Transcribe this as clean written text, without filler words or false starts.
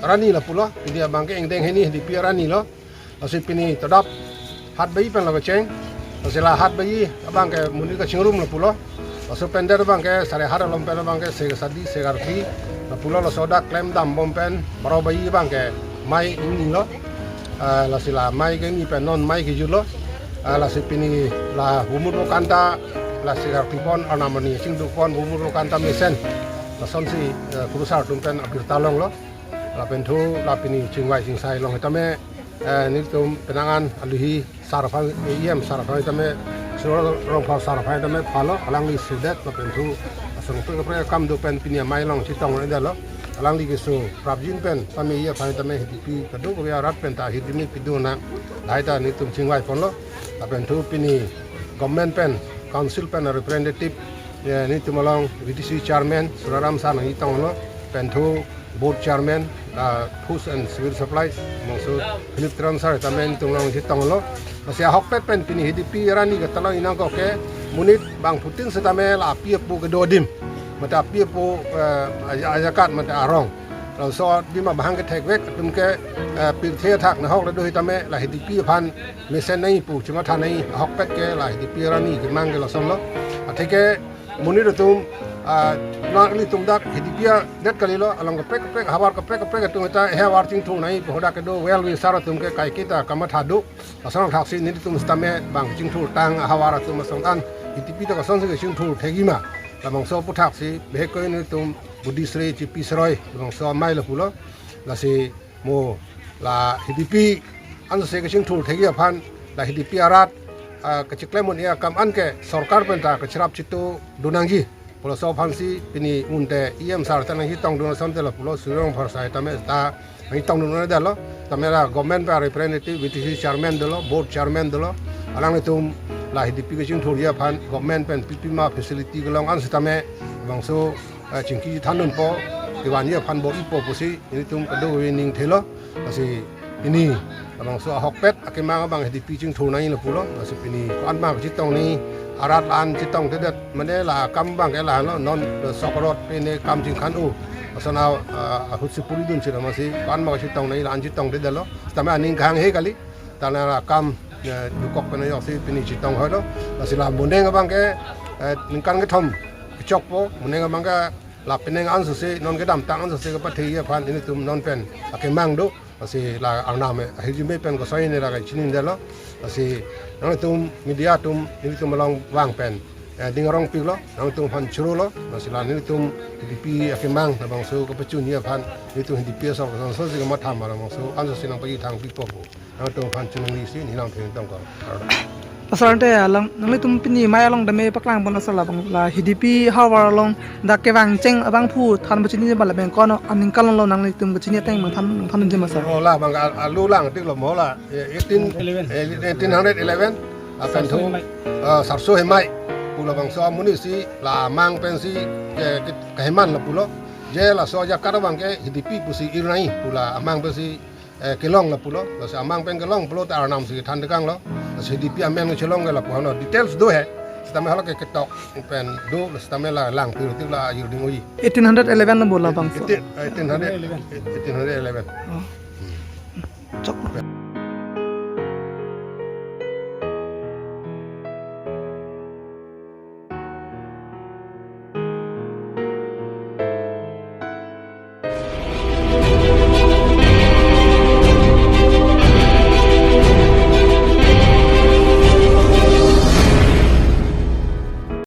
rani la pulo dia bangke engdeng heni di pi rani lo asip pini tadap hat bayi pen la ceng asila hat bayi bangke muni ka chingrum la pulo aso pender bangke sare har lom pen bangke se sadi se garfi la pulo la soda klem dam bom pen baro bayi bangke mai ini lo la sila mai ke ni pen non mai ke julo la sipini la humur lo kanta la sigar pipon anamani sing dukon humur lo kanta mesen la sonsi kurusar tumpen abir talong lo la pentu la pini chingwai singsai long tame ni tum penangan alihi sarafan iem sarafan tame suro rong phal sarafan tame phalo alang li sudet la pentu asung pe pre kam do pen pinia mai long chitong le dalo alang li kesu prabjin pen pami ia phan tame hipi kadu ko ya rat pen ta hidimi piduna laita ni tum chingwai pon lo la pentu pini government pen council pen representative ni tumalong VDC chairman Suraram San ni tong lo pentu board chairman food and civil supplies mongso Philip Transar tamen tunglong si tonglo sia hokpet pen pini hidipi rani ka talong inang ko ke munit bang putin setame la pi pu ke dodim mata pi pu ajakat mata arongเราซอดิมาบางke tek wek tum ke pi the thak na hok la do hitame la hidipi phan mesen nei pu chima than nei hokpet ke la hidipi rani ke mang ke la som lo atheke munit tum na li tum dak hidipia det kalilo along ka pek habar ka pek tum ta he war ting thu nai boda ke do well wi sara tum ke kai kita kama thadu asang thak sin ni tum stame bang ting thu tang hawara tum song an hidipi ta ka song se ting thu thegima lamang so pu thak si be ko ni tum budisre chi pisroi lamang so mai la pulo la si mo la hidipi an se ke ting thu thegi phan la hidipi arat ka chiklemon ya kam an ke sarkar penta ka chrap chitu dunangji pulo so phansi pini unte em sar tan hi tong dun son tela pulo surong pharsai tame ta hi tong dun da lo tamera government pa representative VTC chairman dolo board chairman dolo alang tum la hidification thoria phan government pen pipima facility golong an sitame bangso chingki thanun po diwani phan bo ipo posi ini tum kado winning thelo asi pini bangso hokpet akema bang hidification thonai lo pulo asi pini an ma chi tong ni arat lan chitong tedet mane la kam bang ke la no non sokorot pene kam jing khan u asana hutsipuri dun chira masi kan ma chitong nei lan chitong tedet lo tama ning khang he kali tana kam dukok pene yo si pini chitong ho lo asila muneng bang ke ning kan ke thom chok po muneng bang ke la pene an su se non ke dam tang an su se ke pathi ya phan ini tum non pen ake mang do asi la arname hijime pen ko sai ne la ga chinin de lo asi nang tum media tum ni tum long wang pen ding rong pi lo nang tum phan churu lo masila ni tum dipi akemang na bang so ko pachun ni phan ni tum dipi so so si ma tham ma bang so an so sinang pai thang pi po ko nang tum phan chun ni si ni lang theng tong ko asante alang nang tum pini mai along dame paklang bon asala bang la hidipi hawar along da ke wang cheng abang phu than bachini bal ben ko no aning kalong lo nang tum bachini teng mang than je masa o la bang alu lang tik lo mo la 1811 akan thu sarso he mai pulo bang so muni si la mang pen si ke heman la pulo je la so ja kar bang ke hidipi pusi irnai pula amang pen si kelong la pulo la sa amang pen kelong pulo ta nam si than dekang lo si hidipi amang chelong la pulo details do he stame hala ke ketok pen do stame la lang pi ti la yu ding oi 1811 la bola bang so 1811 chok